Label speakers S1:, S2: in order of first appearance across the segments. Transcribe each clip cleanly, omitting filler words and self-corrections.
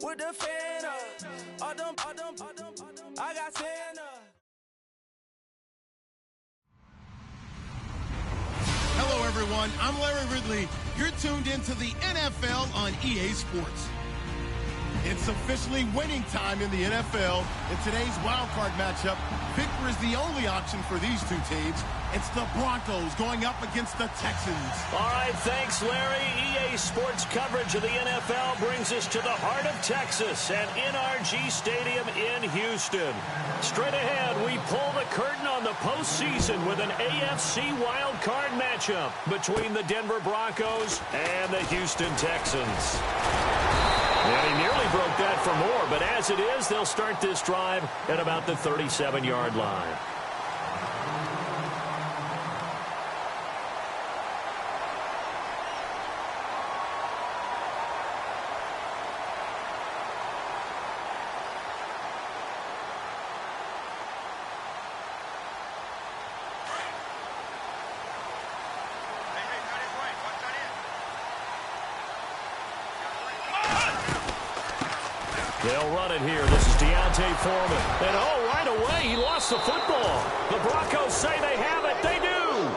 S1: with the fan up. I got Santa.
S2: Hello, everyone. I'm Larry Ridley. You're tuned into the NFL on EA Sports. It's officially winning time in the NFL. In today's wildcard matchup, victor is the only option for these two teams. It's the Broncos going up against the Texans.
S3: All right, thanks, Larry. EA Sports coverage of the NFL brings us to the heart of Texas at NRG Stadium in Houston. Straight ahead, we pull the curtain on the postseason with an AFC wildcard matchup between the Denver Broncos and the Houston Texans. And he nearly broke that for more, but as it is, they'll start this drive at about the 37-yard line. They'll run it here. This is Deontay Foreman. And, oh, right away, he lost the football. The Broncos say they have it. They do.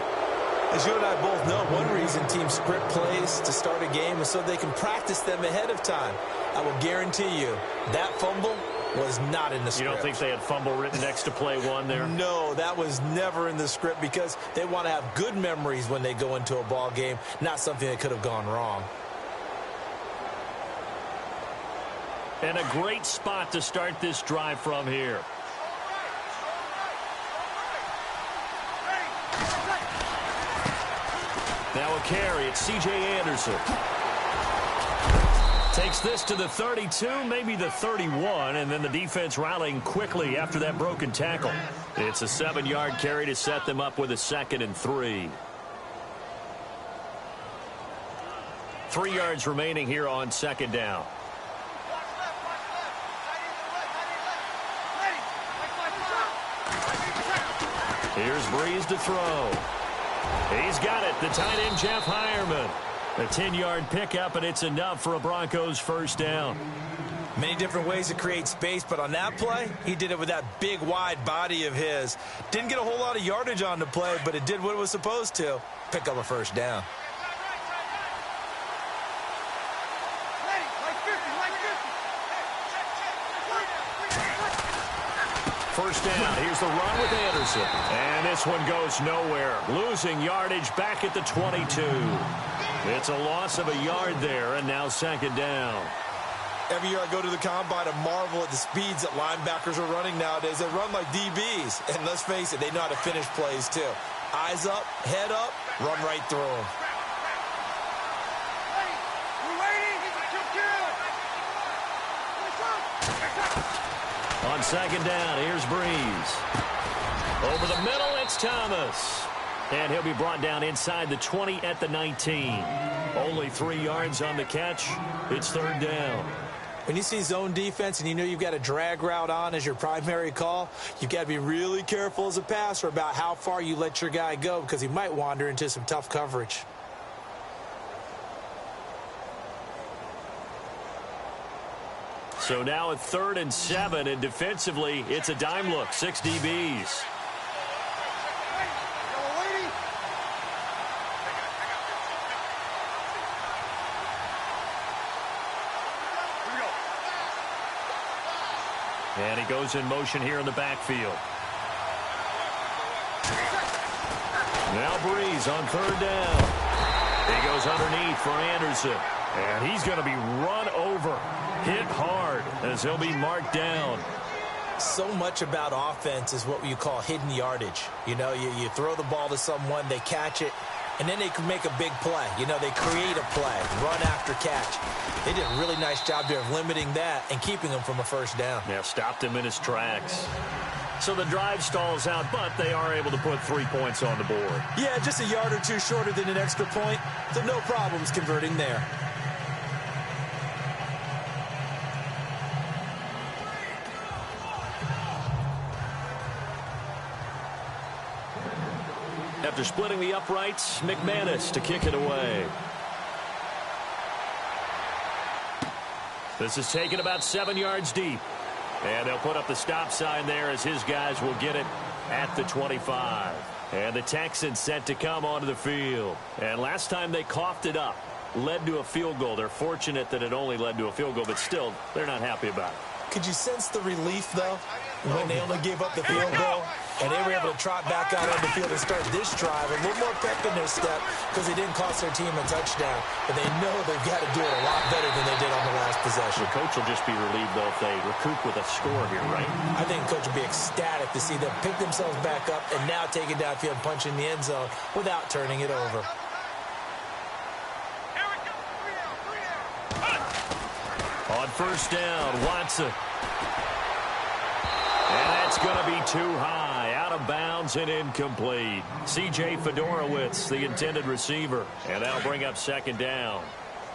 S4: As you and I both know, one reason teams script plays to start a game is so they can practice them ahead of time. I will guarantee you that fumble was not in the script.
S3: You don't think they had fumble written next to play one there?
S4: No, that was never in the script because they want to have good memories when they go into a ball game, not something that could have gone wrong.
S3: And a great spot to start this drive from here. Now a carry. It's C.J. Anderson. Takes this to the 32, maybe the 31, and then the defense rallying quickly after that broken tackle. It's a 7-yard carry to set them up with a 2nd and 3. 3 yards remaining here on 2nd down. Here's Breeze to throw. He's got it. The tight end, Jeff Heuerman. A 10-yard pickup, and it's enough for a Broncos first down.
S4: Many different ways to create space, but on that play, he did it with that big, wide body of his. Didn't get a whole lot of yardage on the play, but it did what it was supposed to. Pick up a first down.
S3: First down. Here's the run with Anderson. And this one goes nowhere. Losing yardage back at the 22. It's a loss of a yard there, and now 2nd down.
S4: Every year I go to the combine and marvel at the speeds that linebackers are running nowadays. They run like DBs. And let's face it, they know how to finish plays too. Eyes up, head up, run right through them.
S3: On 2nd down, here's Breeze. Over the middle, it's Thomas. And he'll be brought down inside the 20 at the 19. Only 3 yards on the catch. It's 3rd down.
S4: When you see zone defense and you know you've got a drag route on as your primary call, you've got to be really careful as a passer about how far you let your guy go because he might wander into some tough coverage.
S3: So now at 3rd and 7, and defensively, it's a dime look. 6 DBs. And he goes in motion here in the backfield. Now Breeze on 3rd down. He goes underneath for Anderson. And he's going to be run over. Hit hard as he'll be marked down.
S4: So much about offense is what you call hidden yardage. You know, you throw the ball to someone, they catch it, and then they can make a big play. You know, they create a play, run after catch. They did a really nice job there of limiting that and keeping him from a first down.
S3: Yeah, stopped him in his tracks. So the drive stalls out, but they are able to put 3 points on the board.
S4: Yeah, just a yard or two shorter than an extra point, so no problems converting there.
S3: After splitting the uprights, McManus to kick it away. This is taken about 7 yards deep. And they'll put up the stop sign there as his guys will get it at the 25. And the Texans set to come onto the field. And last time they coughed it up, led to a field goal. They're fortunate that it only led to a field goal, but still, they're not happy about it.
S4: Could you sense the relief, though, when they only gave up the field goal and they were able to trot back out on the field and start this drive? A little more pep in their step because they didn't cost their team a touchdown, but they know they've got to do it a lot better than they did on the last possession.
S3: The coach will just be relieved, though, if they recoup with a score here, right?
S4: I think the coach will be ecstatic to see them pick themselves back up and now take it downfield and punch in the end zone without turning it over.
S3: On first down, Watson. And that's going to be too high, out of bounds and incomplete. C.J. Fedorowicz, the intended receiver. And that'll bring up second down.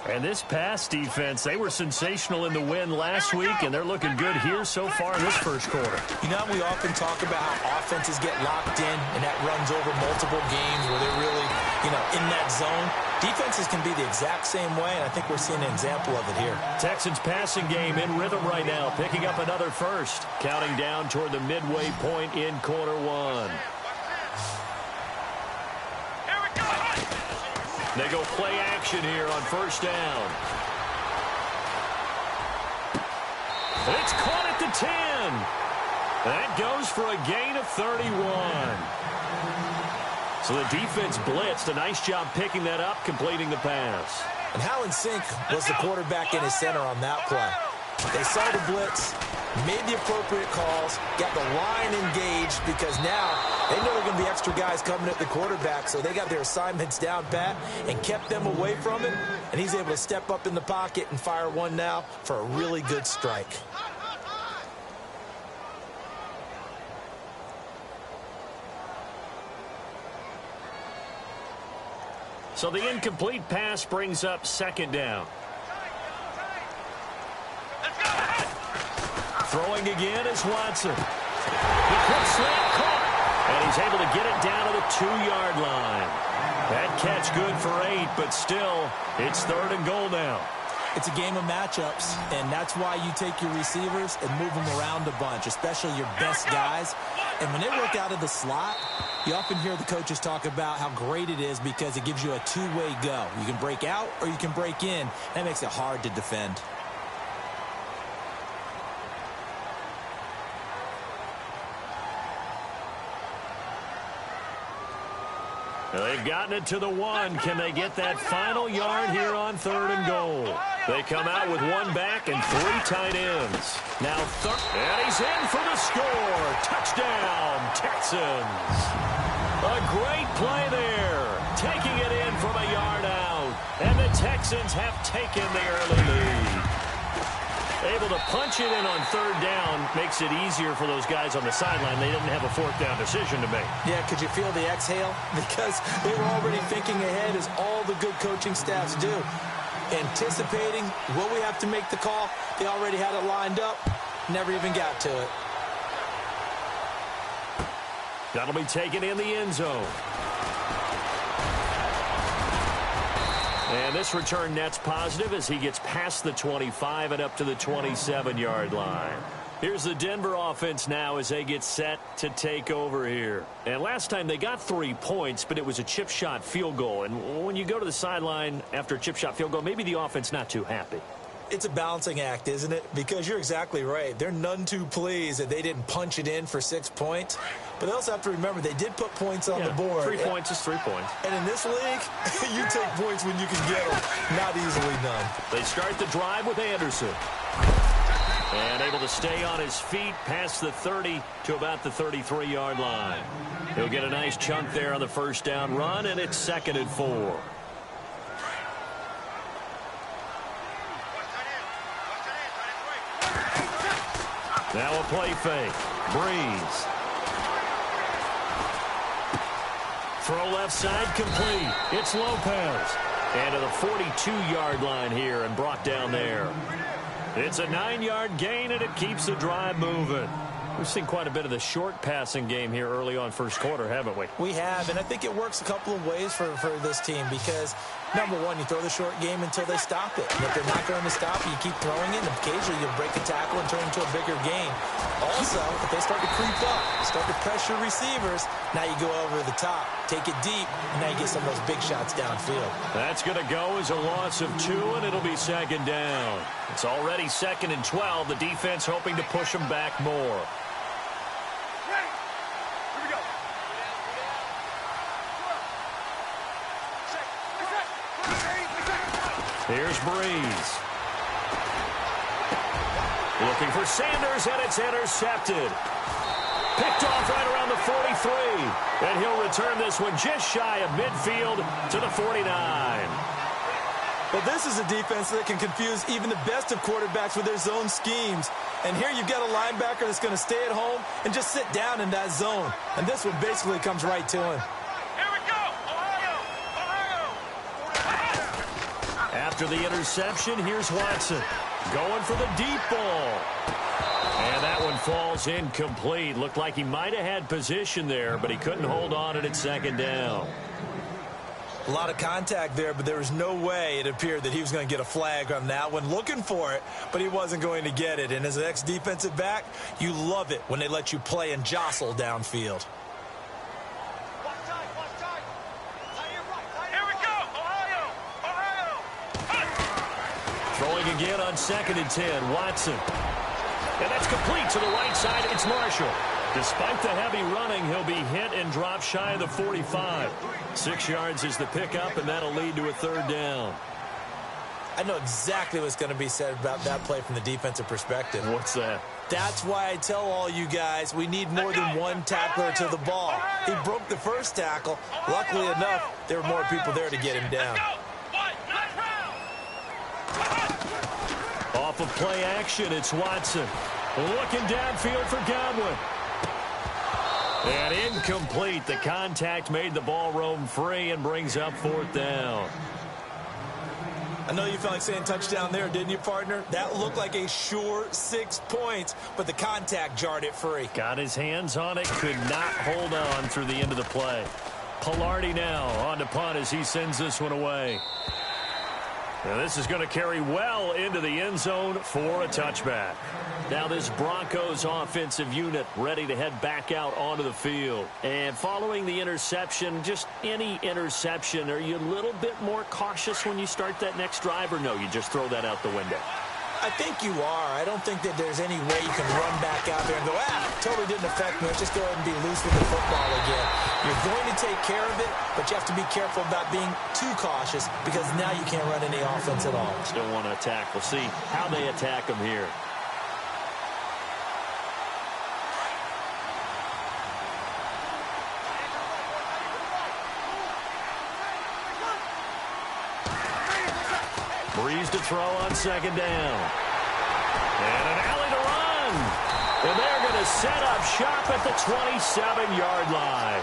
S3: And this pass defense, they were sensational in the win last week, and they're looking good here so far in this first quarter.
S4: You know, we often talk about how offenses get locked in, and that runs over multiple games where they're really, in that zone. Defenses can be the exact same way, and I think we're seeing an example of it here.
S3: Texans passing game in rhythm right now, picking up another first, counting down toward the midway point in quarter one. They go play action here on first down. It's caught at the 10. That goes for a gain of 31. So the defense blitzed. A nice job picking that up, completing the pass.
S4: And how in sync was the quarterback in his center on that play? They saw the blitz, made the appropriate calls, got the line engaged because now they know there are going to be extra guys coming at the quarterback, so they got their assignments down pat and kept them away from him, and he's able to step up in the pocket and fire one now for a really good strike.
S3: So the incomplete pass brings up second down. Throwing again is Watson. The quick slant caught, and he's able to get it down to the 2-yard line. That catch good for 8, but still, it's third and goal now.
S5: It's a game of matchups, and that's why you take your receivers and move them around a bunch, especially your best guys. And when they work out of the slot, you often hear the coaches talk about how great it is because it gives you a two-way go. You can break out or you can break in. That makes it hard to defend.
S3: They've gotten it to the 1. Can they get that final yard here on third and goal? They come out with one back and 3 tight ends. Now and he's in for the score. Touchdown, Texans. A great play there. Taking it in from a yard out. And the Texans have taken the early lead. Able to punch it in on third down makes it easier for those guys on the sideline. They didn't have a fourth down decision to make.
S4: Yeah, could you feel the exhale? Because they were already thinking ahead, as all the good coaching staffs do. Anticipating, will we have to make the call? They already had it lined up. Never even got to it.
S3: That'll be taken in the end zone. And this return net's positive as he gets past the 25 and up to the 27-yard line. Here's the Denver offense now as they get set to take over here. And last time they got 3 points, but it was a chip shot field goal. And when you go to the sideline after a chip shot field goal, maybe the offense not too happy.
S4: It's a balancing act, isn't it? Because you're exactly right. They're none too pleased that they didn't punch it in for 6 points. But they also have to remember they did put points on the board.
S3: 3 points is 3 points.
S4: And in this league, you take points when you can get them. Not easily done.
S3: They start the drive with Anderson. And able to stay on his feet past the 30 to about the 33-yard line. He'll get a nice chunk there on the first down run, and it's 2nd and 4. Now a play fake. Breeze. Throw left side complete. It's Lopez. And to the 42-yard line here and brought down there. It's a 9-yard gain, and it keeps the drive moving. We've seen quite a bit of the short passing game here early on first quarter, haven't we?
S5: We have, and I think it works a couple of ways for this team because, number one, you throw the short game until they stop it. And if they're not going to stop it, you keep throwing it, and occasionally you'll break a tackle and turn it into a bigger gain. Also, if they start to creep up, start to pressure receivers, now you go over the top, take it deep, and now you get some of those big shots downfield.
S3: That's going to go as a loss of 2, and it'll be second down. It's already 2nd and 12. The defense hoping to push them back more. Here's Breeze. Looking for Sanders, and it's intercepted. Picked off right around the 43. And he'll return this one just shy of midfield to the 49.
S5: Well, this is a defense that can confuse even the best of quarterbacks with their zone schemes. And here you've got a linebacker that's going to stay at home and just sit down in that zone. And this one basically comes right to him.
S3: After the interception, here's Watson going for the deep ball. And that one falls incomplete. Looked like he might have had position there, but he couldn't hold on at second down.
S5: A lot of contact there, but there was no way it appeared that he was going to get a flag on that one. Looking for it, but he wasn't going to get it. And as an ex-defensive back, you love it when they let you play and jostle downfield.
S3: Throwing again on 2nd and 10, Watson. And that's complete to the right side. It's Marshall. Despite the heavy running, he'll be hit and drop shy of the 45. 6 yards is the pickup, and that'll lead to a third down.
S5: I know exactly what's going to be said about that play from the defensive perspective.
S3: What's that?
S5: That's why I tell all you guys we need more than one tackler to the ball. He broke the first tackle. Luckily enough, there were more people there to get him down.
S3: Off of play action, it's Watson. Looking downfield for Godwin. And incomplete. The contact made the ball roam free and brings up 4th down.
S5: I know you felt like saying touchdown there, didn't you, partner? That looked like a sure 6 points, but the contact jarred it free.
S3: Got his hands on it, could not hold on through the end of the play. Pilardi now on to punt as he sends this one away. Now this is going to carry well into the end zone for a touchback. Now this Broncos offensive unit ready to head back out onto the field. And following the interception, just any interception, are you a little bit more cautious when you start that next drive, or no, you just throw that out the window?
S5: I think you are. I don't think that there's any way you can run back out there and go, totally didn't affect me. Let's just go ahead and be loose with the football again. You're going to take care of it, but you have to be careful about being too cautious because now you can't run any offense at all.
S3: Still want to attack. We'll see how they attack them here. Breeze to throw on 2nd down. And an alley to run. And they're going to set up shop at the 27-yard line.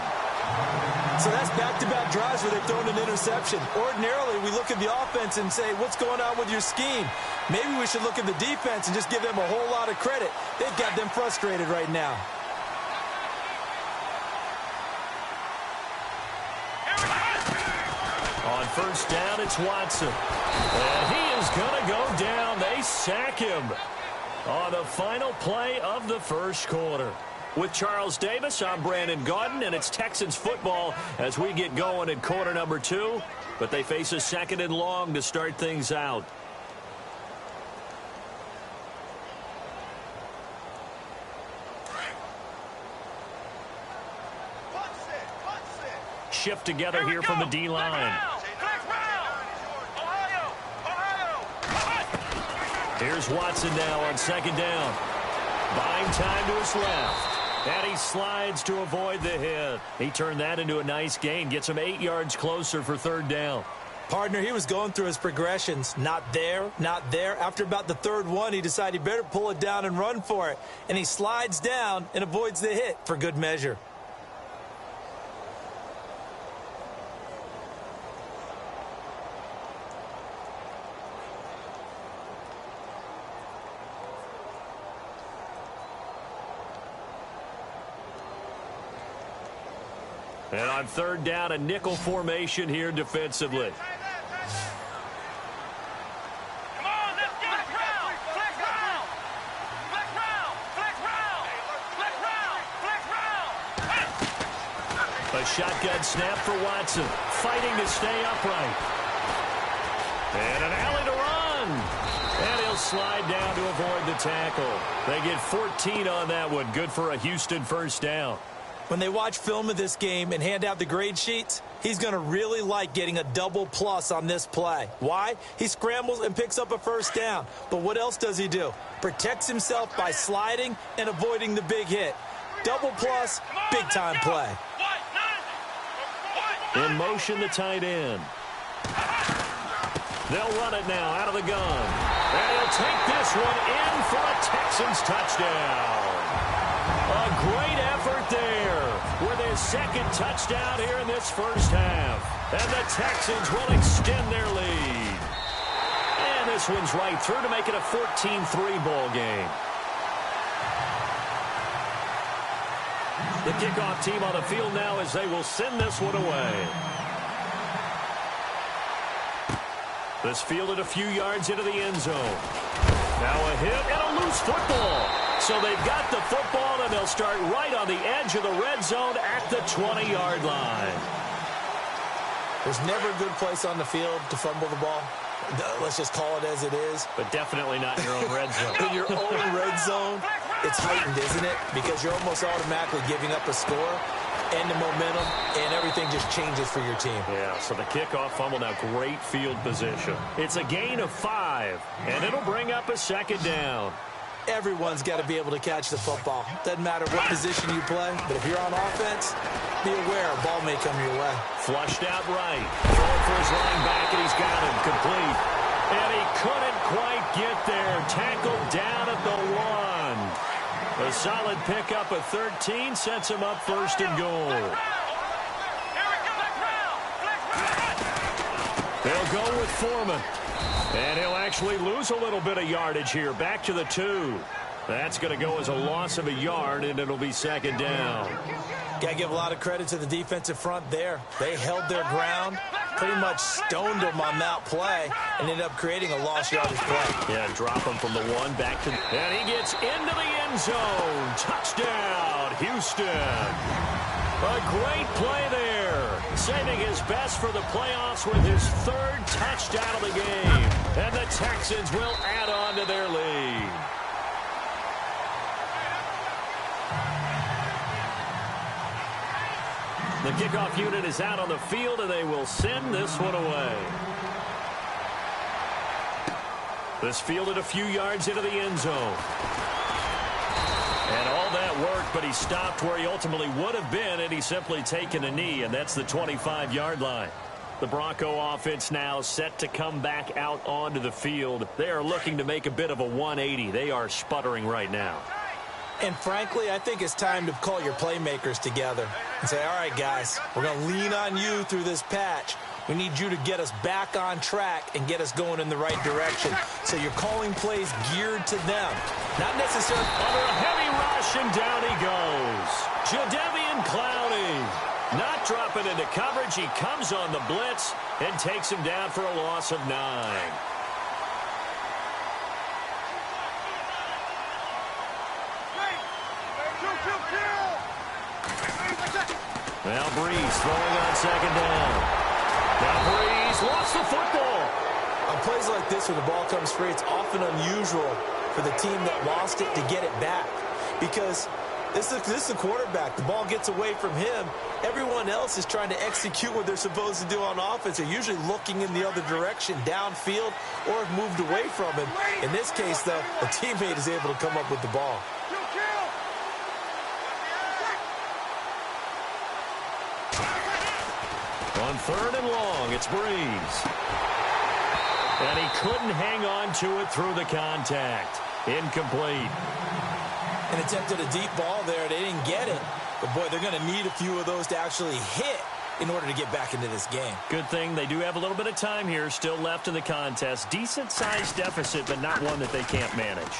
S5: So that's back-to-back drives where they've thrown an interception. Ordinarily, we look at the offense and say, what's going on with your scheme? Maybe we should look at the defense and just give them a whole lot of credit. They've got them frustrated right now.
S3: On 1st down, it's Watson. And he is going to go down. They sack him on the final play of the first quarter. With Charles Davis, I'm Brandon Gaudin, and it's Texans football as we get going in quarter number 2. But they face a 2nd and long to start things out. Shift together here from the D-line. Here's Watson now on 2nd down. Buying time to his left. And he slides to avoid the hit. He turned that into a nice gain. Gets him 8 yards closer for 3rd down.
S5: Partner, he was going through his progressions. Not there, not there. After about the 3rd one, he decided he better pull it down and run for it. And he slides down and avoids the hit for good measure.
S3: And on third down, a nickel formation here defensively. A shotgun snap for Watson, fighting to stay upright. And an alley to run. And he'll slide down to avoid the tackle. They get 14 on that one. Good for a Houston first down.
S5: When they watch film of this game and hand out the grade sheets, he's going to really like getting a double plus on this play. Why? He scrambles and picks up a first down. But what else does he do? Protects himself by sliding and avoiding the big hit. Double plus, big-time play.
S3: In motion, the tight end. They'll run it now out of the gun. And he'll take this one in for a Texans touchdown. A great effort there with his second touchdown here in this first half. And the Texans will extend their lead. And this one's right through to make it a 14-3 ball game. The kickoff team on the field now as they will send this one away. This fielded a few yards into the end zone. Now a hit and a loose football. So they've got the football and they'll start right on the edge of the red zone at the 20-yard line.
S5: There's never a good place on the field to fumble the ball. Let's just call it as it is.
S3: But definitely not in your own red zone.
S5: In your own red zone, it's heightened, isn't it? Because you're almost automatically giving up a score and the momentum, and everything just changes for your team.
S3: Yeah, so the kickoff fumble now, great field position. It's a gain of 5, and it'll bring up a second down.
S5: Everyone's got to be able to catch the football. Doesn't matter what position you play, but if you're on offense, be aware a ball may come your way.
S3: Flushed out right. Throwing for his running back, and he's got him complete. And he couldn't quite get there. Tackled down at the 1. A solid pickup of 13 sets him up first and goal. They'll go with Foreman. And he'll actually lose a little bit of yardage here. Back to the 2. That's going to go as a loss of a yard, and it'll be second down.
S5: Got to give a lot of credit to the defensive front there. They held their ground, pretty much stoned them on that play, and ended up creating a lost yardage play.
S3: Yeah, drop him from the 1 back to... And he gets into the end zone. Touchdown, Houston. A great play there. Saving his best for the playoffs with his 3rd touchdown of the game. And the Texans will add on to their lead. The kickoff unit is out on the field, and they will send this one away. This fielded a few yards into the end zone. And all that worked, but he stopped where he ultimately would have been had he simply taken a knee, and that's the 25-yard line. The Bronco offense now set to come back out onto the field. They are looking to make a bit of a 180. They are sputtering right now.
S5: And frankly, I think it's time to call your playmakers together and say, all right, guys, we're going to lean on you through this patch. We need you to get us back on track and get us going in the right direction. So you're calling plays geared to them. Not necessarily...
S3: Under a heavy rush, and down he goes. Jadeveon Clowney not dropping into coverage. He comes on the blitz and takes him down for a loss of 9. Now Breeze throwing on second down. Now Breeze lost the football.
S5: On plays like this, when the ball comes free, it's often unusual for the team that lost it to get it back. Because this is the quarterback. The ball gets away from him. Everyone else is trying to execute what they're supposed to do on offense. They're usually looking in the other direction, downfield, or have moved away from him. In this case, though, a teammate is able to come up with the ball.
S3: On 3rd and long, it's Breeze. And he couldn't hang on to it through the contact. Incomplete.
S5: And attempted a deep ball there. They didn't get it. But, boy, they're going to need a few of those to actually hit in order to get back into this game.
S3: Good thing they do have a little bit of time here still left in the contest. Decent-sized deficit, but not one that they can't manage.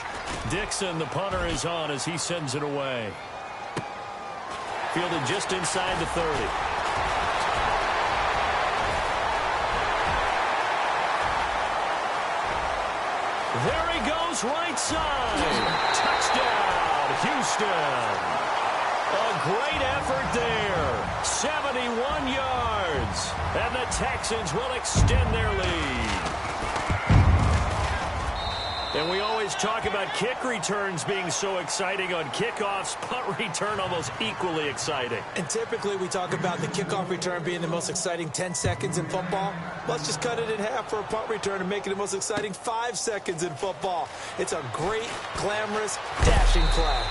S3: Dixon, the punter, is on as he sends it away. Fielded just inside the 30. There he goes, right side. Touchdown, Houston. A great effort there. 71 yards. And the Texans will extend their lead. And we always talk about kick returns being so exciting on kickoffs. Punt return almost equally exciting.
S5: And typically we talk about the kickoff return being the most exciting 10 seconds in football. Let's just cut it in half for a punt return and make it the most exciting 5 seconds in football. It's a great, glamorous, dashing play.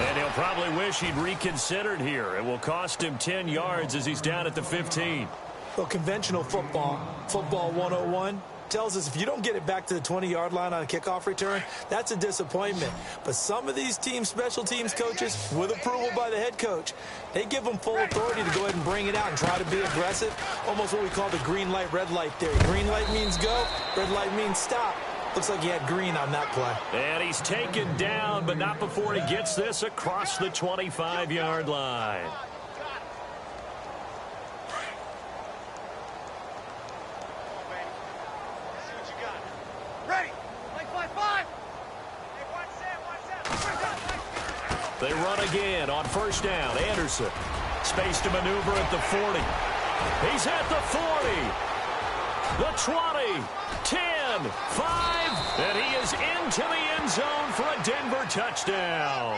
S3: And he'll probably wish he'd reconsidered here. It will cost him 10 yards as he's down at the 15.
S5: Well, conventional football 101, tells us if you don't get it back to the 20-yard line on a kickoff return, that's a disappointment. But some of these teams, special teams coaches, with approval by the head coach, they give them full authority to go ahead and bring it out and try to be aggressive. Almost what we call the green light, red light theory. Green light means go, red light means stop. Looks like he had green on that play.
S3: And he's taken down, but not before he gets this across the 25-yard line. They run again on first down. Anderson. Space to maneuver at the 40. He's at the 40. The 20. 10. 5. And he is into the end zone for a Denver touchdown.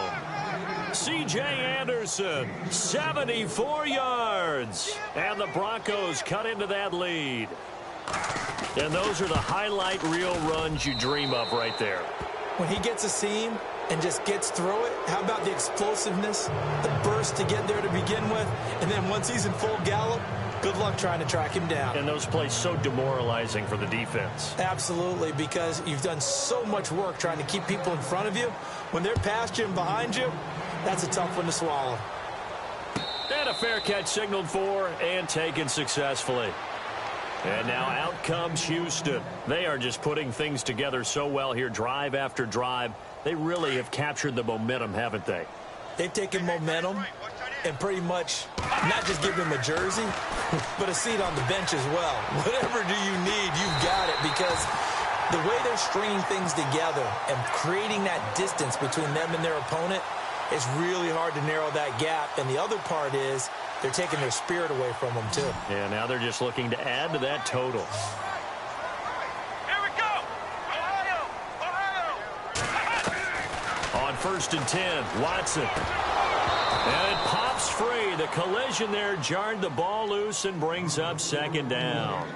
S3: C.J. Anderson, 74 yards. And the Broncos cut into that lead. And those are the highlight reel runs you dream of right there.
S5: When he gets a seam and just gets through it, how about the explosiveness, the burst to get there to begin with, and then once he's in full gallop, good luck trying to track him down.
S3: And those plays so demoralizing for the defense.
S5: Absolutely, because you've done so much work trying to keep people in front of you. When they're past you and behind you, that's a tough one to swallow.
S3: And a fair catch signaled for and taken successfully. And now out comes Houston. They are just putting things together so well here, drive after drive. They really have captured the momentum, haven't they?
S5: They've taken momentum and pretty much not just give him a jersey, but a seat on the bench as well. Whatever do you need, you've got it, because the way they're stringing things together and creating that distance between them and their opponent, it's really hard to narrow that gap. And the other part is they're taking their spirit away from them, too.
S3: Yeah, now they're just looking to add to that total.
S1: Here we go! Ohio! Ohio!
S3: On 1st and 10, Watson. And it pops free. The collision there jarred the ball loose and brings up 2nd down.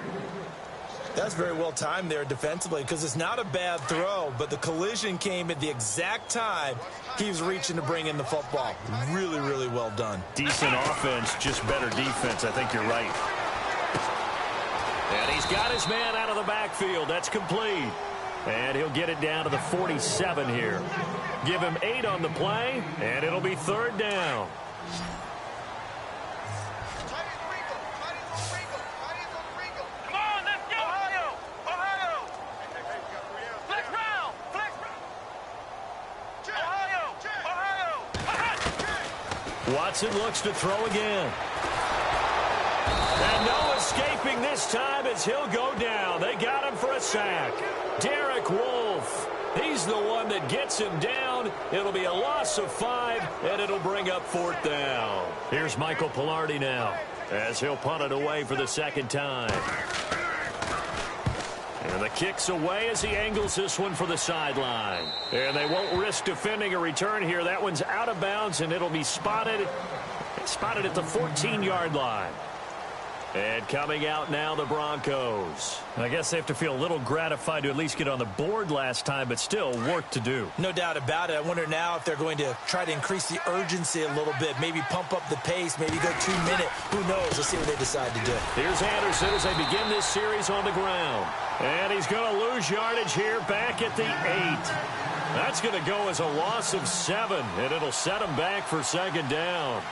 S5: That's very well timed there defensively, because it's not a bad throw, but the collision came at the exact time he was reaching to bring in the football. Really, really well done.
S3: Decent offense, just better defense. I think you're right. And he's got his man out of the backfield. That's complete. And he'll get it down to the 47 here. Give him 8 on the play, and it'll be 3rd down.
S1: Come on, let's go! Ohio! Ohio! Flex round! Flex round! Ohio!
S3: Watson looks to throw again. And no escaping this time as he'll go down. They got him for a sack. Derek Wolfe. He's the one that gets him down. It'll be a loss of 5, and it'll bring up 4th down. Here's Michael Palardy now as he'll punt it away for the 2nd time. And the kick's away as he angles this one for the sideline. And they won't risk defending a return here. That one's out of bounds, and it'll be spotted at the 14-yard line. And coming out now, the Broncos. I guess they have to feel a little gratified to at least get on the board last time, but still work to do.
S5: No doubt about it. I wonder now if they're going to try to increase the urgency a little bit, maybe pump up the pace, maybe go 2-minute. Who knows? Let's see what they decide to do.
S3: Here's Anderson as they begin this series on the ground. And he's going to lose yardage here back at the 8. That's going to go as a loss of 7, and it'll set him back for 2nd down.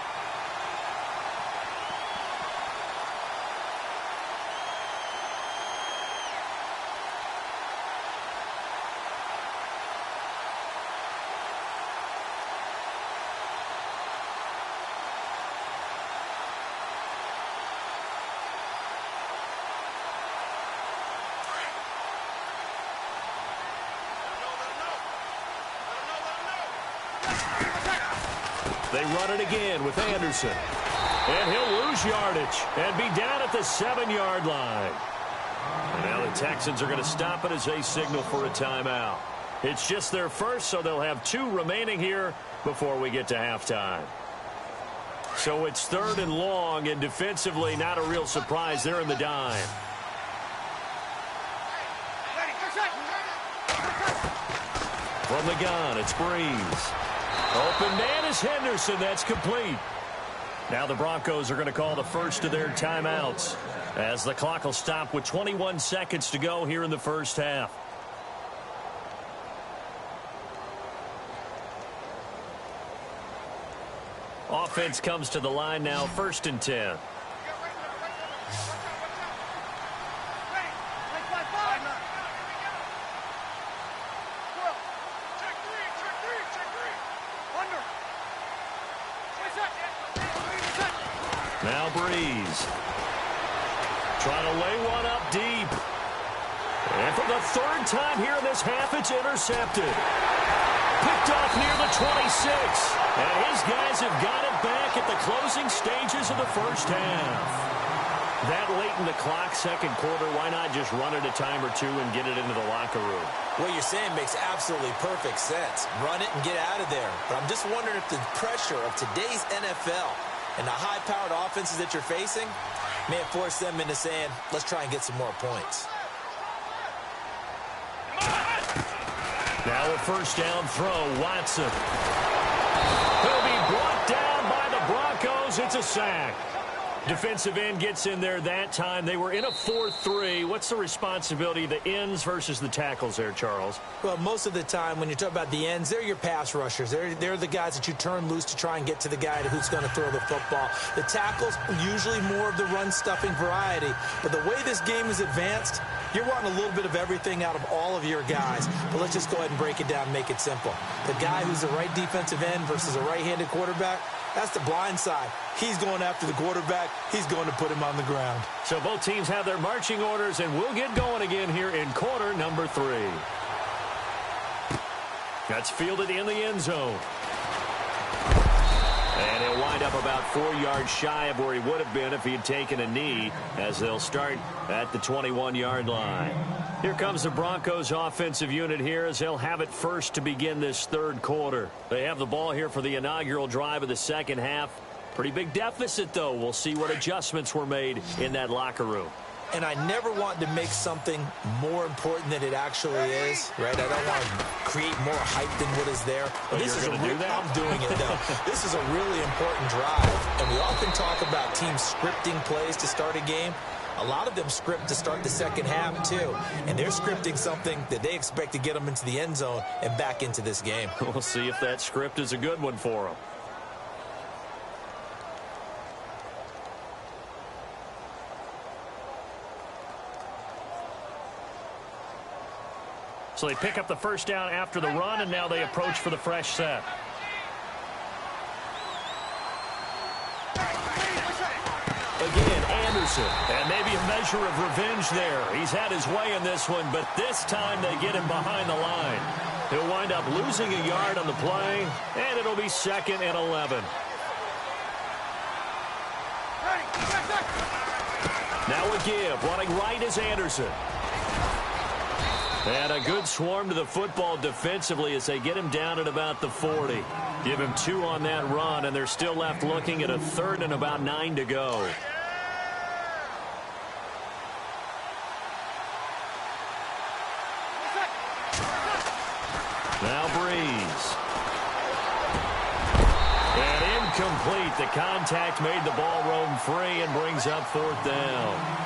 S3: They run it again with Anderson. And he'll lose yardage and be down at the 7-yard line. And now the Texans are going to stop it as they signal for a timeout. It's just their first, so they'll have 2 remaining here before we get to halftime. So it's 3rd and long, and defensively not a real surprise. They're in the dime. From the gun, it's Breeze. Open man is Henderson. That's complete. Now the Broncos are going to call the first of their timeouts as the clock will stop with 21 seconds to go here in the first half. Offense comes to the line now, 1st and 10. Now Breeze. Trying to lay one up deep. And for the 3rd time here in this half, it's intercepted. Picked off near the 26. And his guys have got it back at the closing stages of the first half. That late in the clock, 2nd quarter, why not just run it a time or 2 and get it into the locker room?
S4: What you're saying makes absolutely perfect sense. Run it and get out of there. But I'm just wondering if the pressure of today's NFL and the high-powered offenses that you're facing may have forced them into saying, let's try and get some more points.
S3: Now a 1st down throw, Watson. He'll be brought down by the Broncos. It's a sack. Defensive end gets in there that time. They were in a 4-3. What's the responsibility of the ends versus the tackles there, Charles?
S4: Well, most of the time when you talk about the ends, they're your pass rushers. They're the guys that you turn loose to try and get to the guy who's going to throw the football. The tackles, usually more of the run-stuffing variety. But the way this game is advanced, you're wanting a little bit of everything out of all of your guys. But let's just go ahead and break it down and make it simple. The guy who's the right defensive end versus a right-handed quarterback, that's the blind side. He's going after the quarterback. He's going to put him on the ground.
S3: So both teams have their marching orders, and we'll get going again here in quarter number 3. That's fielded in the end zone. And he'll wind up about 4 yards shy of where he would have been if he had taken a knee, as they'll start at the 21-yard line. Here comes the Broncos offensive unit here as they'll have it first to begin this 3rd quarter. They have the ball here for the inaugural drive of the 2nd half. Pretty big deficit, though. We'll see what adjustments were made in that locker room.
S4: And I never want to make something more important than it actually is, right? I don't want to create more hype than what is there.
S3: But this is
S4: do that? I'm doing it, though. This is a really important drive, and we often talk about teams scripting plays to start a game. A lot of them script to start the 2nd half, too. And they're scripting something that they expect to get them into the end zone and back into this game.
S3: We'll see if that script is a good one for them. So they pick up the 1st down after the run, and now they approach for the fresh set. Again, Anderson, and maybe a measure of revenge there. He's had his way in this one, but this time they get him behind the line. He'll wind up losing a yard on the play, and it'll be 2nd and 11. Now a give. Running right is Anderson. And a good swarm to the football defensively as they get him down at about the 40. Give him 2 on that run, and they're still left looking at a 3rd and about 9 to go. Now Breeze. And incomplete. The contact made the ball roam free and brings up 4th down.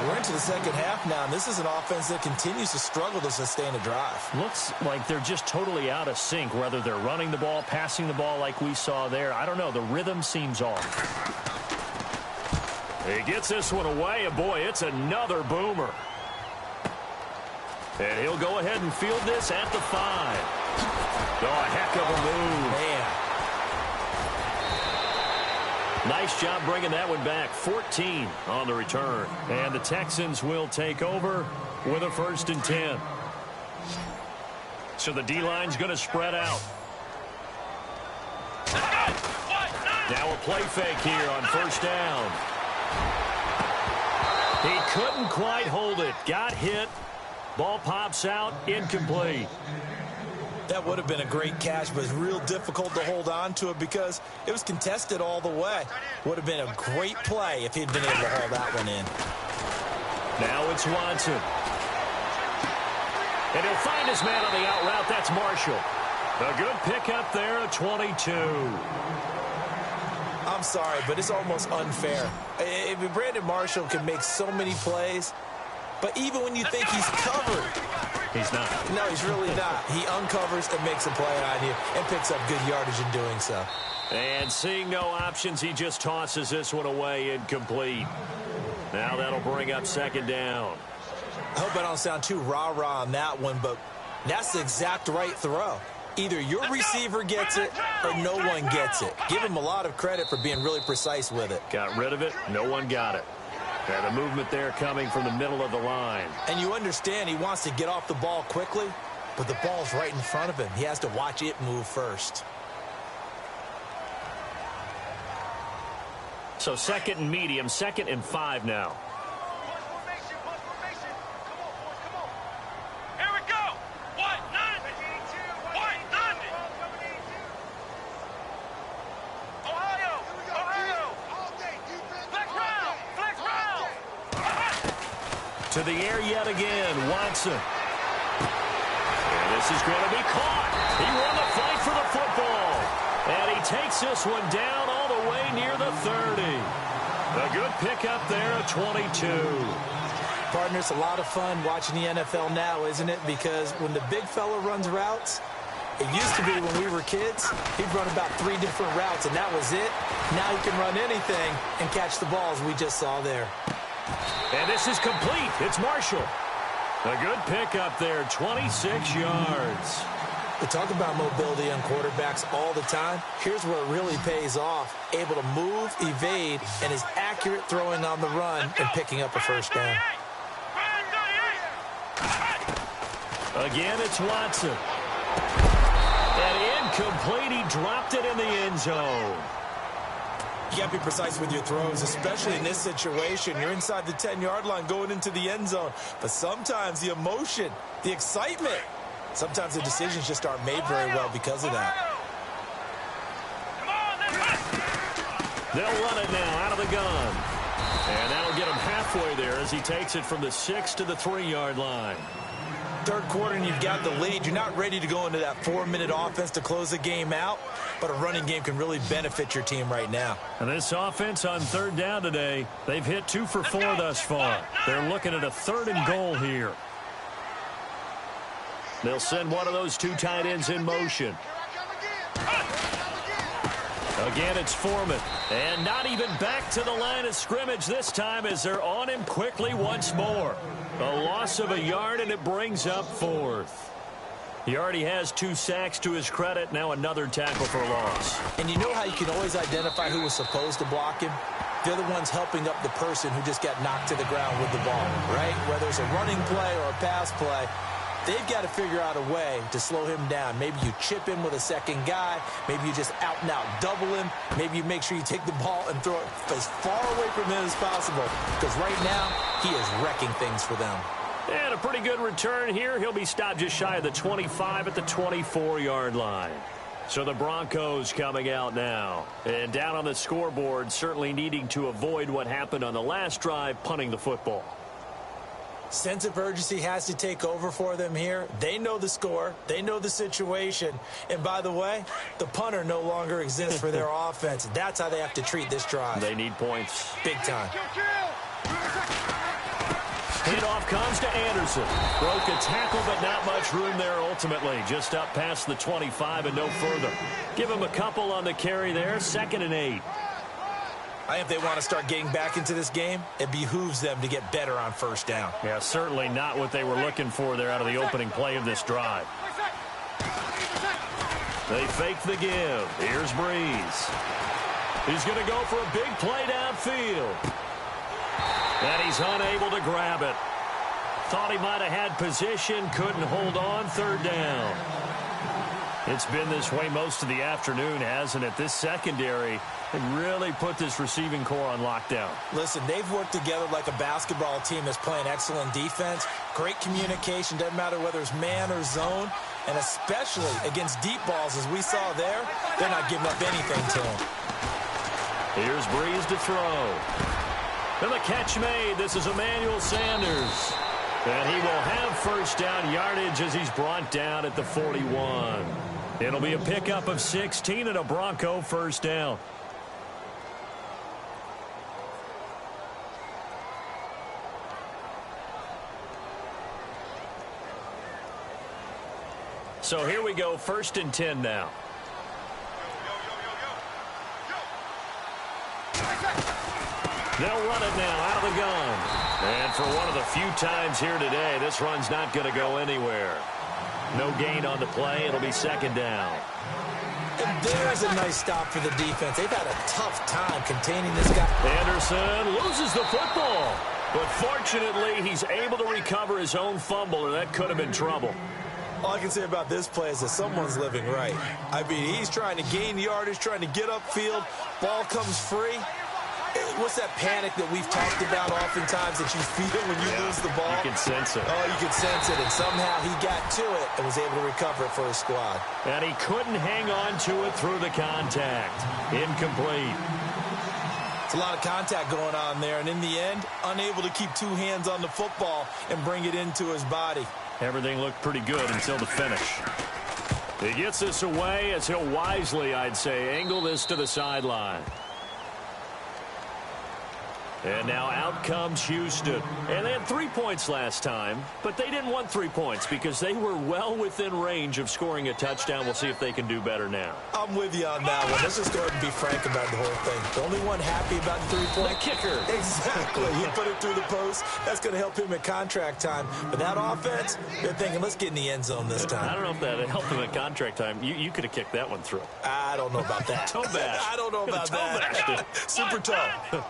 S4: We're into the 2nd half now, and this is an offense that continues to struggle to sustain a drive.
S3: Looks like they're just totally out of sync, whether they're running the ball, passing the ball like we saw there. I don't know. The rhythm seems off. He gets this one away, and boy, it's another boomer. And he'll go ahead and field this at the 5. Oh, a heck of a move.
S4: Man.
S3: Nice job bringing that one back. 14 on the return. And the Texans will take over with a 1st and 10. So the D-line's going to spread out. Now a play fake here on first down. He couldn't quite hold it. Got hit. Ball pops out. Incomplete.
S4: That would have been a great catch, but it's real difficult to hold on to it because it was contested all the way. Would have been a great play if he'd been able to haul that one in.
S3: Now it's Watson. And he'll find his man on the out route. That's Marshall. A good pickup there at 22.
S4: I'm sorry, but it's almost unfair. Brandon Marshall can make so many plays, but even when you think he's covered,
S3: he's not.
S4: No, he's really not. He uncovers and makes a play on you and picks up good yardage in doing so.
S3: And seeing no options, he just tosses this one away, incomplete. Now that'll bring up second down.
S4: I hope I don't sound too rah-rah on that one, but that's the exact right throw. Either your receiver gets it or no one gets it. Give him a lot of credit for being really precise with it.
S3: Got rid of it. No one got it. And the movement there coming from the middle of the line.
S4: And you understand he wants to get off the ball quickly, but the ball's right in front of him. He has to watch it move first.
S3: So second and medium, 2nd and 5 now. To the air yet again, Watson. And this is going to be caught. He won the fight for the football. And he takes this one down all the way near the 30. A good pickup there at 22.
S4: Partner, it's a lot of fun watching the NFL now, isn't it? Because when the big fella runs routes, it used to be when we were kids, he'd run about 3 different routes, and that was it. Now he can run anything and catch the balls we just saw there.
S3: And this is complete. It's Marshall. A good pickup there, 26 yards.
S4: We talk about mobility on quarterbacks all the time. Here's where it really pays off. Able to move, evade, and is accurate throwing on the run and picking up a first down.
S3: Again, it's Watson. And incomplete. He dropped it in the end zone.
S4: You got to be precise with your throws, especially in this situation. You're inside the 10-yard line going into the end zone. But sometimes the emotion, the excitement, sometimes the decisions just aren't made very well because of that.
S3: They'll run it now out of the gun. And that'll get him halfway there as he takes it from the 6 to the 3-yard line.
S4: Third quarter and you've got the lead. You're not ready to go into that 4-minute offense to close the game out, but a running game can really benefit your team right now.
S3: And this offense on third down today, they've hit 2 for 4 thus far. They're looking at a 3rd and goal here. They'll send one of those 2 tight ends in motion. Again, it's Foreman. And not even back to the line of scrimmage this time as they're on him quickly once more. A loss of a yard, and it brings up 4th. He already has 2 sacks to his credit. Now another tackle for a loss.
S4: And you know how you can always identify who was supposed to block him? They're the ones helping up the person who just got knocked to the ground with the ball, right? Whether it's a running play or a pass play, they've got to figure out a way to slow him down. Maybe you chip him with a second guy. Maybe you just out-and-out double him. Maybe you make sure you take the ball and throw it as far away from him as possible. Because right now, he is wrecking things for them.
S3: And a pretty good return here. He'll be stopped just shy of the 25 at the 24-yard line. So the Broncos coming out now. And down on the scoreboard, certainly needing to avoid what happened on the last drive, punting the football.
S4: Sense of urgency has to take over for them here. They know the score. They know the situation. And by the way, the punter no longer exists for their offense. That's how they have to treat this drive.
S3: They need points.
S4: Big time.
S3: Handoff comes to Anderson. Broke a tackle, but not much room there ultimately. Just up past the 25 and no further. Give him a couple on the carry there. 2nd and 8.
S4: I think if they want to start getting back into this game, it behooves them to get better on first down.
S3: Yeah, certainly not what they were looking for there out of the opening play of this drive. They fake the give. Here's Breeze. He's going to go for a big play downfield. And he's unable to grab it. Thought he might have had position, couldn't hold on, 3rd down. It's been this way most of the afternoon, hasn't it? This secondary really put this receiving core on lockdown.
S4: Listen, they've worked together like a basketball team that's playing excellent defense. Great communication, doesn't matter whether it's man or zone. And especially against deep balls, as we saw there, they're not giving up anything to them.
S3: Here's Breeze to throw. And the catch made. This is Emmanuel Sanders. And he will have first down yardage as he's brought down at the 41. It'll be a pickup of 16 and a Bronco first down. So here we go, 1st and 10 now. They'll run it now out of the gun. And for one of the few times here today, this run's not going to go anywhere. No gain on the play. It'll be 2nd down.
S4: And there's a nice stop for the defense. They've had a tough time containing this guy.
S3: Anderson loses the football. But fortunately, he's able to recover his own fumble, or that could have been trouble.
S4: All I can say about this play is that someone's living right. I mean, he's trying to gain yardage, trying to get upfield. Ball comes free. What's that panic that we've talked about oftentimes that you feel when you lose the ball?
S3: You can sense it.
S4: Oh, you can sense it. And somehow he got to it and was able to recover it for his squad.
S3: And he couldn't hang on to it through the contact. Incomplete.
S4: It's a lot of contact going on there. And in the end, unable to keep two hands on the football and bring it into his body.
S3: Everything looked pretty good until the finish. He gets this away as he'll wisely, I'd say, angle this to the sideline. And now out comes Houston. And they had 3 points last time, but they didn't want 3 points because they were well within range of scoring a touchdown. We'll see if they can do better now.
S4: I'm with you on that one. Let's just go ahead and be frank about the whole thing. The only one happy about the 3-point
S3: kicker.
S4: Exactly. He put it through the post. That's going to help him at contract time. But that offense, they're thinking, let's get in the end zone this time.
S3: I don't know if that helped him at contract time. You could have kicked that one through.
S4: I don't know about that.
S3: Toe bash.
S4: I don't know about that. Super toe.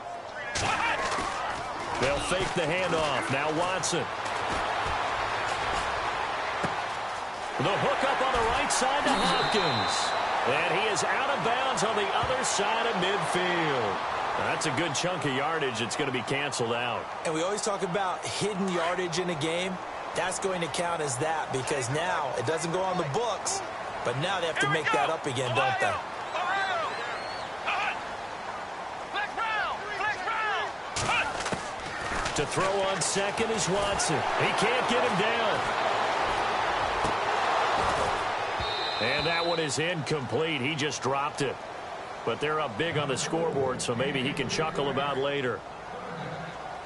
S3: They'll fake the handoff. Now Watson. The hook up on the right side to Hopkins. And he is out of bounds on the other side of midfield. That's a good chunk of yardage. It's going to be canceled out.
S4: And we always talk about hidden yardage in a game. That's going to count as that because now it doesn't go on the books, but now they have to make that up again, don't they?
S3: To throw on second is Watson. He can't get him down. And that one is incomplete. He just dropped it. But they're up big on the scoreboard, so maybe he can chuckle about later.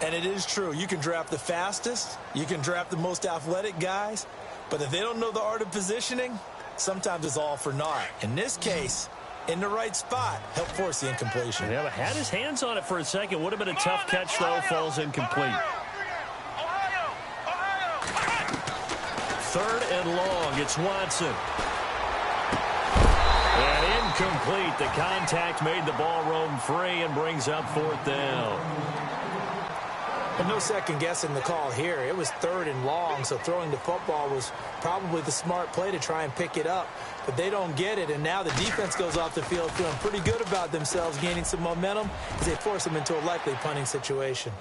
S4: And it is true. You can draft the fastest. You can draft the most athletic guys. But if they don't know the art of positioning, sometimes it's all for naught. In this case, in the right spot, help force the incompletion.
S3: Yeah, but had his hands on it for a second. Would have been a tough catch, though. Falls incomplete. 3rd and long. It's Watson. And incomplete. The contact made the ball roam free and brings up 4th down.
S4: And no second guessing the call here. It was 3rd and long, so throwing the football was probably the smart play to try and pick it up. But they don't get it, and now the defense goes off the field feeling pretty good about themselves, gaining some momentum as they force them into a likely punting situation.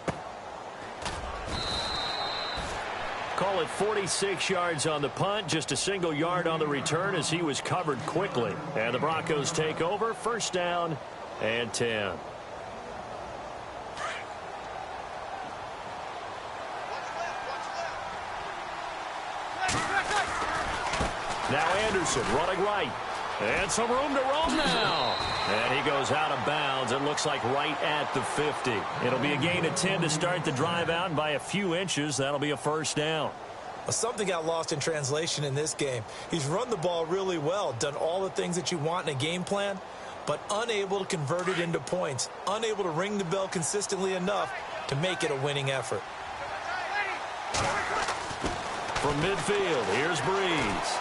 S3: Call it 46 yards on the punt, just a single yard on the return as he was covered quickly. And the Broncos take over, 1st down and 10. Now Anderson running right. And some room to roam now. And he goes out of bounds. It looks like right at the 50. It'll be a gain of 10 to start the drive out, and by a few inches, that'll be a 1st down.
S4: Well, something got lost in translation in this game. He's run the ball really well, done all the things that you want in a game plan, but unable to convert it into points, unable to ring the bell consistently enough to make it a winning effort.
S3: From midfield, here's Breeze.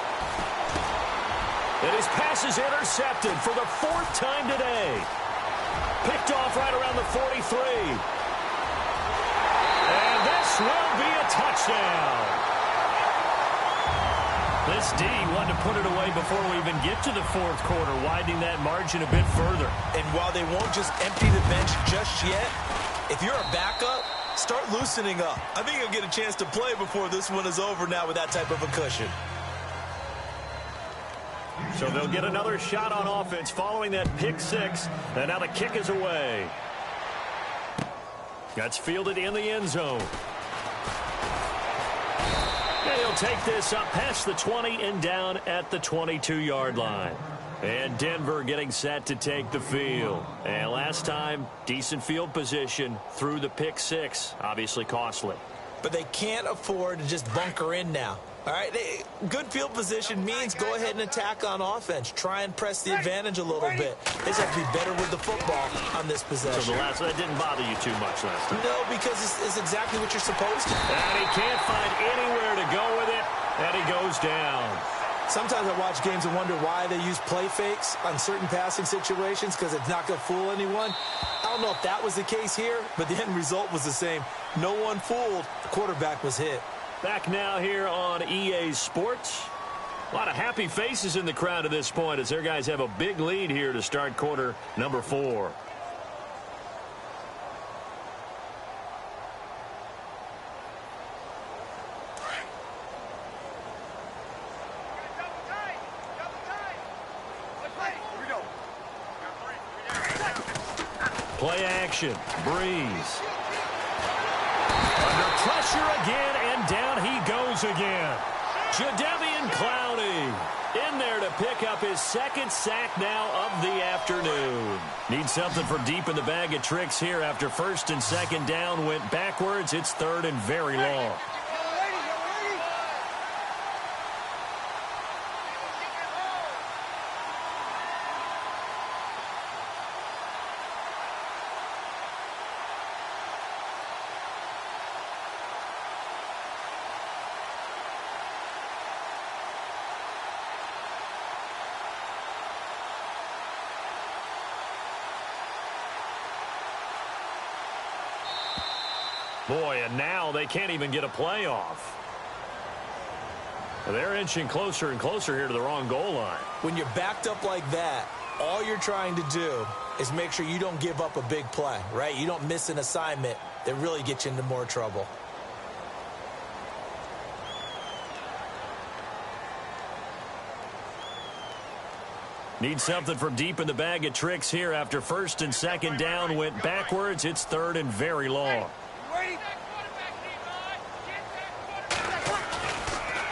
S3: And his pass is intercepted for the 4th time today. Picked off right around the 43. And this will be a touchdown. This D wanted to put it away before we even get to the fourth quarter, widening that margin a bit further.
S4: And while they won't just empty the bench just yet, if you're a backup, start loosening up. I think you'll get a chance to play before this one is over now with that type of a cushion.
S3: So they'll get another shot on offense following that pick six. And now the kick is away. That's fielded in the end zone. And he'll take this up past the 20 and down at the 22-yard line. And Denver getting set to take the field. And last time, decent field position through the pick six. Obviously costly.
S4: But they can't afford to just bunker in now. All right, good field position means go ahead and attack on offense. Try and press the advantage a little bit. They just have to be better with the football on this possession.
S3: So that didn't bother you too much last time?
S4: No, because it's exactly what you're supposed to.
S3: And he can't find anywhere to go with it, and he goes down.
S4: Sometimes I watch games and wonder why they use play fakes on certain passing situations because it's not going to fool anyone. I don't know if that was the case here, but the end result was the same. No one fooled. The quarterback was hit.
S3: Back now here on EA Sports. A lot of happy faces in the crowd at this point as their guys have a big lead here to start quarter number 4. Play action. Breeze. Under pressure again, and down he goes again. Jadeveon Clowney in there to pick up his second sack now of the afternoon. Need something for deep in the bag of tricks here after first and second down went backwards. It's third and very long. Boy, and now they can't even get a playoff. They're inching closer and closer here to the wrong goal line.
S4: When you're backed up like that, all you're trying to do is make sure you don't give up a big play, right? You don't miss an assignment that really gets you into more trouble.
S3: Need something for deep in the bag of tricks here after first and second down went backwards. It's third and very long.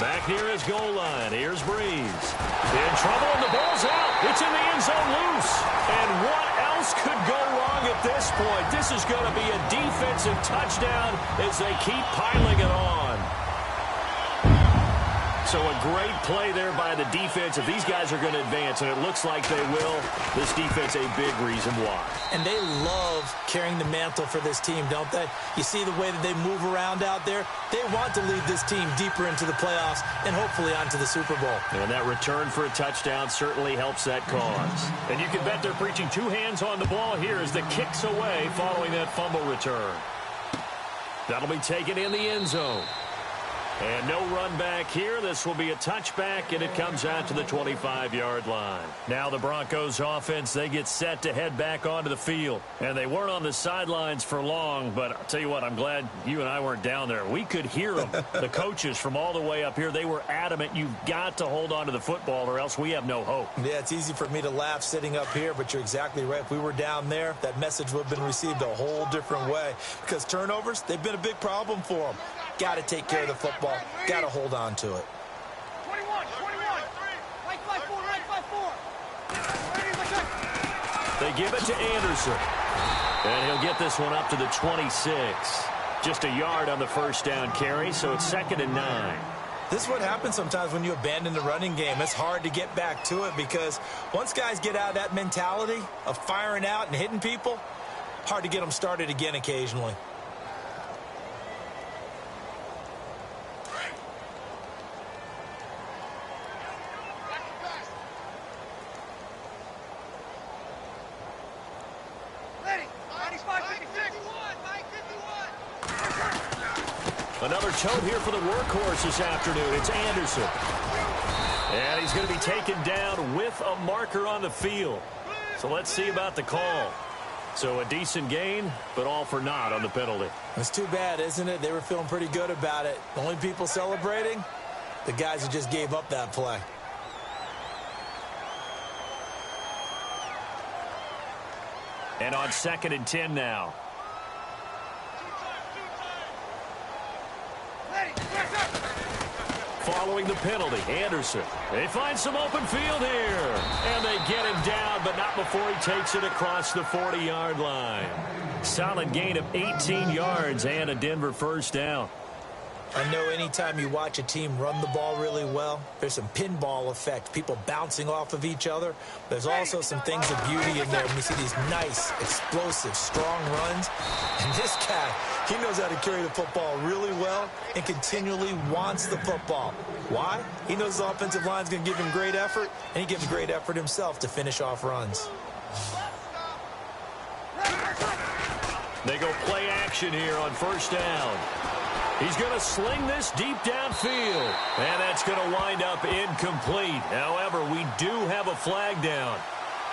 S3: Back near his goal line. Here's Breeze. In trouble, and the ball's out. It's in the end zone loose. And what else could go wrong at this point? This is going to be a defensive touchdown as they keep piling it on. So a great play there by the defense. If these guys are going to advance, and it looks like they will, this defense a big reason why. And
S4: they love carrying the mantle for this team, don't they? You see the way that they move around out there? They want to lead this team deeper into the playoffs and hopefully onto the Super Bowl.
S3: And that return for a touchdown certainly helps that cause. And you can bet they're preaching two hands on the ball here as the kick's away following that fumble return. That'll be taken in the end zone. And no run back here. This will be a touchback, and it comes out to the 25-yard line. Now the Broncos offense, they get set to head back onto the field. And they weren't on the sidelines for long, but I'll tell you what, I'm glad you and I weren't down there. We could hear them. The coaches from all the way up here, they were adamant, you've got to hold on to the football or else we have no hope.
S4: Yeah, it's easy for me to laugh sitting up here, but you're exactly right. If we were down there, that message would have been received a whole different way. Because turnovers, they've been a big problem for them. Got to take care of the football. Got to hold on to it.
S1: 21. Right 5-4.
S3: They give it to Anderson. And he'll get this one up to the 26. Just a yard on the first down carry, so it's 2nd and 9.
S4: This is what happens sometimes when you abandon the running game. It's hard to get back to it because once guys get out of that mentality of firing out and hitting people, hard to get them started again occasionally.
S3: Another tote here for the workhorse this afternoon. It's Anderson. And he's going to be taken down with a marker on the field. So let's see about the call. So a decent gain, but all for naught on the penalty.
S5: It's too bad, isn't it? They were feeling pretty good about it. The only people celebrating, the guys who just gave up that play.
S3: And on 2nd and 10 now. Following the penalty, Anderson. They find some open field here. And they get him down, but not before he takes it across the 40-yard line. Solid gain of 18 yards and a Denver first down.
S4: I know anytime you watch a team run the ball really well, there's some pinball effect, people bouncing off of each other. There's also some things of beauty in there when you see these nice, explosive, strong runs. And this guy, he knows how to carry the football really well and continually wants the football. Why? He knows the offensive line's going to give him great effort, and he gives great effort himself to finish off runs.
S3: They go play action here on first down. He's going to sling this deep downfield. And that's going to wind up incomplete. However, we do have a flag down.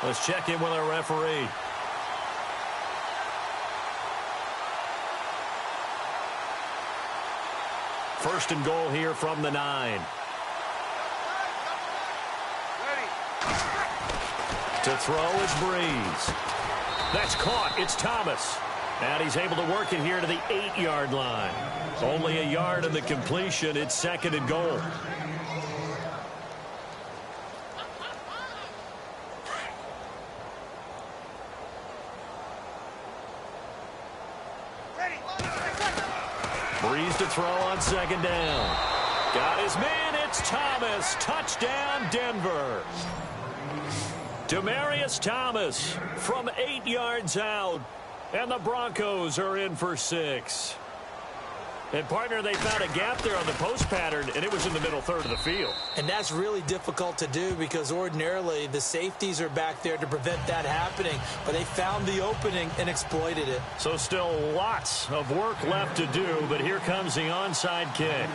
S3: Let's check in with our referee. First and goal here from the 9. To throw is Breeze. That's caught. It's Thomas. And he's able to work it here to the 8-yard line. Only a yard in the completion. It's 2nd and goal. Breeze to throw on 2nd down. Got his man. It's Thomas. Touchdown, Denver. Demaryius Thomas from 8 yards out. And the Broncos are in for 6. And, partner, they found a gap there on the post pattern, and it was in the middle third of the field.
S4: And that's really difficult to do because ordinarily the safeties are back there to prevent that happening. But they found the opening and exploited it.
S3: So still lots of work left to do, but here comes the onside kick.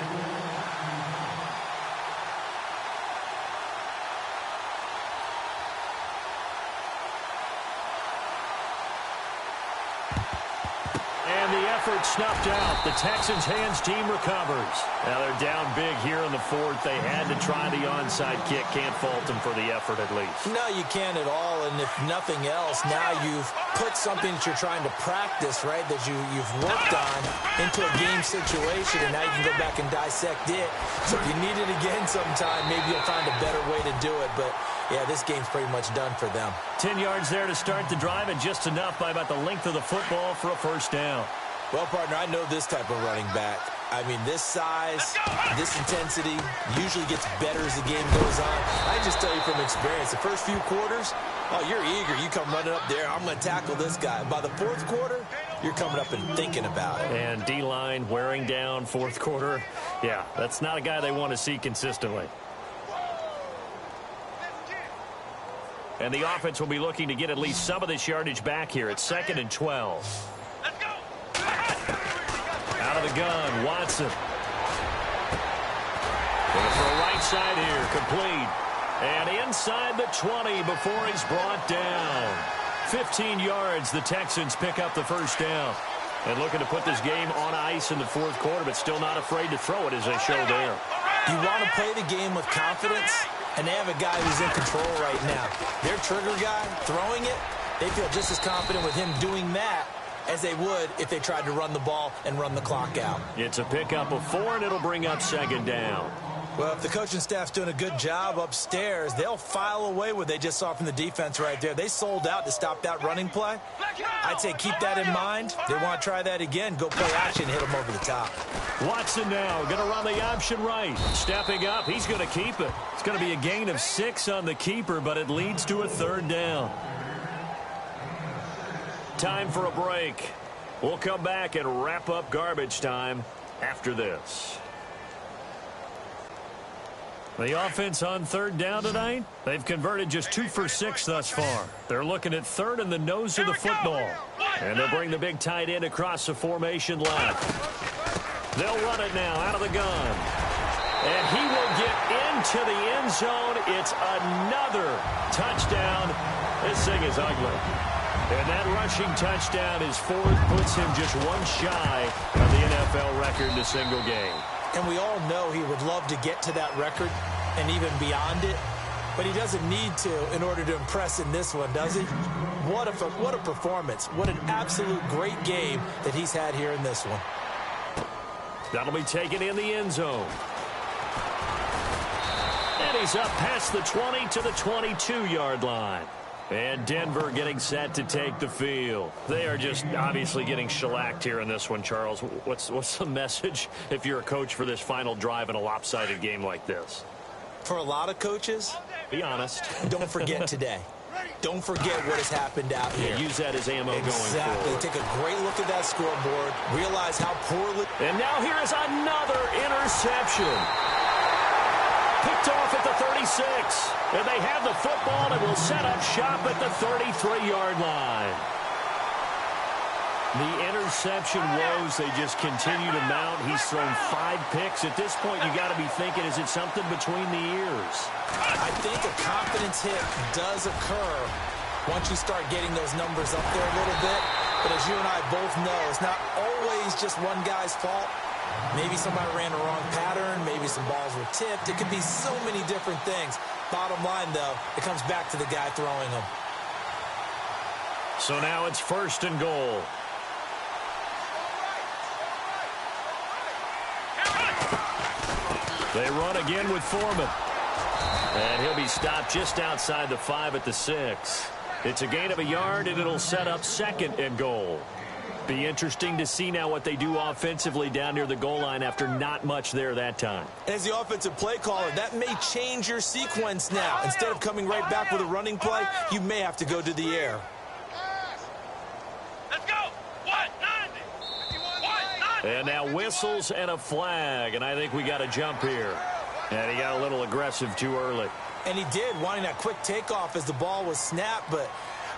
S3: Snuffed out. The Texans' hands team recovers. Now they're down big here in the 4th. They had to try the onside kick. Can't fault them for the effort at least.
S4: No, you can't at all. And if nothing else, now you've put something that you're trying to practice, right, that you've worked on into a game situation, and now you can go back and dissect it. So if you need it again sometime, maybe you'll find a better way to do it. But, yeah, this game's pretty much done for them.
S3: 10 yards there to start the drive, and just enough by about the length of the football for a first down.
S4: Well, partner, I know this type of running back. I mean, this size, this intensity usually gets better as the game goes on. I just tell you from experience, the first few quarters, oh, you're eager. You come running up there, I'm going to tackle this guy. By the 4th quarter, you're coming up and thinking about it.
S3: And D-line wearing down 4th quarter. Yeah, that's not a guy they want to see consistently. And the offense will be looking to get at least some of this yardage back here. It's 2nd and 12. Out of the gun, Watson. Going to throw right side here, complete. And inside the 20 before he's brought down. 15 yards, the Texans pick up the first down. And looking to put this game on ice in the 4th quarter, but still not afraid to throw it as they show there.
S4: You want to play the game with confidence, and they have a guy who's in control right now. Their trigger guy, throwing it, they feel just as confident with him doing that as they would if they tried to run the ball and run the clock out.
S3: It's a pickup of 4, and it'll bring up 2nd down.
S4: Well, if the coaching staff's doing a good job upstairs, they'll file away what they just saw from the defense right there. They sold out to stop that running play. I'd say keep that in mind. They want to try that again. Go play action, hit them over the top.
S3: Watson now going to run the option right. Stepping up, he's going to keep it. It's going to be a gain of 6 on the keeper, but it leads to a 3rd down. Time for a break. We'll come back and wrap up garbage time after this. The offense on 3rd down tonight, they've converted just 2 for 6 thus far. They're looking at 3rd in the nose of the football. And they'll bring the big tight end across the formation left. They'll run it now out of the gun. And he will get into the end zone. It's another touchdown. This thing is ugly. And that rushing touchdown is fourth, puts him just one shy of the NFL record in a single game.
S5: And we all know he would love to get to that record and even beyond it, but he doesn't need to in order to impress in this one, does he? What a performance. What an absolute great game that he's had here in this one.
S3: That'll be taken in the end zone. And he's up past the 20 to the 22-yard line. And Denver getting set to take the field. They are just obviously getting shellacked here in this one, Charles. What's the message if you're a coach for this final drive in a lopsided game like this?
S5: For a lot of coaches,
S3: be honest.
S5: Don't forget today. Don't forget what has happened out here.
S3: Yeah, use that as ammo going forward.
S5: Take a great look at that scoreboard. Realize how poorly.
S3: And now here is another interception. Picked off at the 36. And they have the football and will set up shop at the 33-yard line. The interception woes, they just continue to mount. He's thrown 5 picks. At this point, you got to be thinking, is it something between the ears?
S5: I think a confidence hit does occur once you start getting those numbers up there a little bit. But as you and I both know, it's not always just one guy's fault. Maybe somebody ran a wrong pattern. Maybe some balls were tipped. It could be so many different things. Bottom line, though, it comes back to the guy throwing them.
S3: So now it's 1st and goal. They run again with Foreman. And he'll be stopped just outside the 5 at the 6. It's a gain of a yard, and it'll set up 2nd and goal. Be interesting to see now what they do offensively down near the goal line after not much there that time.
S5: As the offensive play caller, that may change your sequence now. Instead of coming right back with a running play, you may have to go to the air.
S1: Let's go. What? 90.
S3: And now whistles and a flag, and I think we got a jump here. And he got a little aggressive too early.
S5: And he did, wanting that quick takeoff as the ball was snapped, but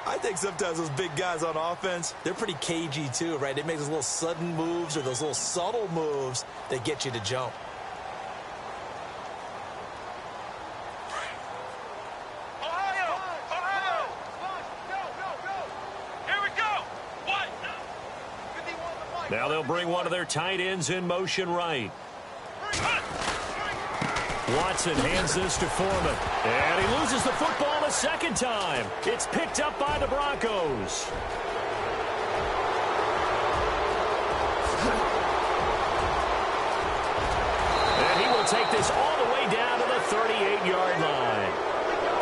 S5: I think sometimes those big guys on offense, they're pretty cagey too, right? They make those little sudden moves or those little subtle moves that get you to jump.
S1: Ohio! Go! Here we go! What?
S3: Now they'll bring one of their tight ends in motion right. Watson hands this to Foreman. And he loses the football a second time. It's picked up by the Broncos. And he will take this all the way down to the 38-yard line.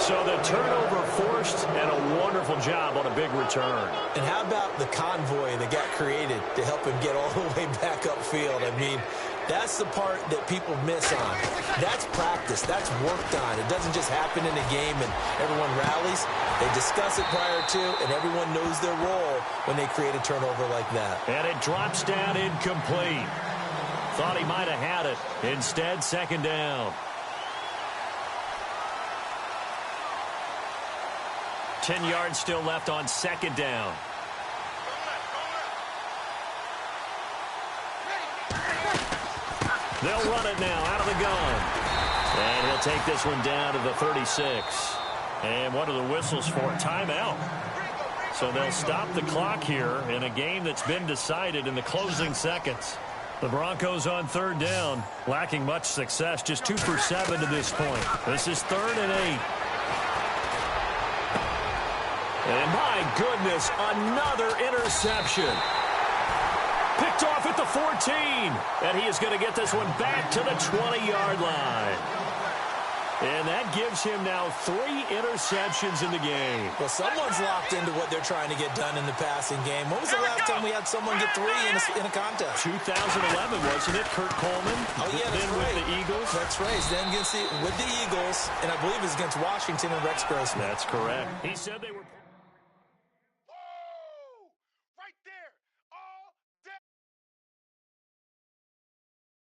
S3: So the turnover forced and a wonderful job on a big return.
S5: And how about the convoy that got created to help him get all the way back upfield? I mean, that's the part that people miss on. That's practice. That's worked on. It doesn't just happen in a game and everyone rallies. They discuss it prior to, and everyone knows their role when they create a turnover like that.
S3: And it drops down incomplete. Thought he might have had it. Instead, 2nd down. 10 yards still left on 2nd down. They'll run it now out of the gun. And he'll take this one down to the 36. And what are the whistles for? Timeout. So they'll stop the clock here in a game that's been decided in the closing seconds. The Broncos on 3rd down, lacking much success, just 2 for 7 to this point. This is 3rd and 8. And my goodness, another interception. Picked off at the 14. And he is going to get this one back to the 20-yard line. And that gives him now 3 interceptions in the game.
S5: Well, someone's locked into what they're trying to get done in the passing game. When was the last time we had someone get 3 in a contest?
S3: 2011, wasn't it? Kurt Coleman.
S5: Oh, yeah, that's
S3: then
S5: right.
S3: with the Eagles.
S5: That's right. Then with the Eagles, and I believe it was against Washington and Rex Grossman.
S3: That's correct. He said they were...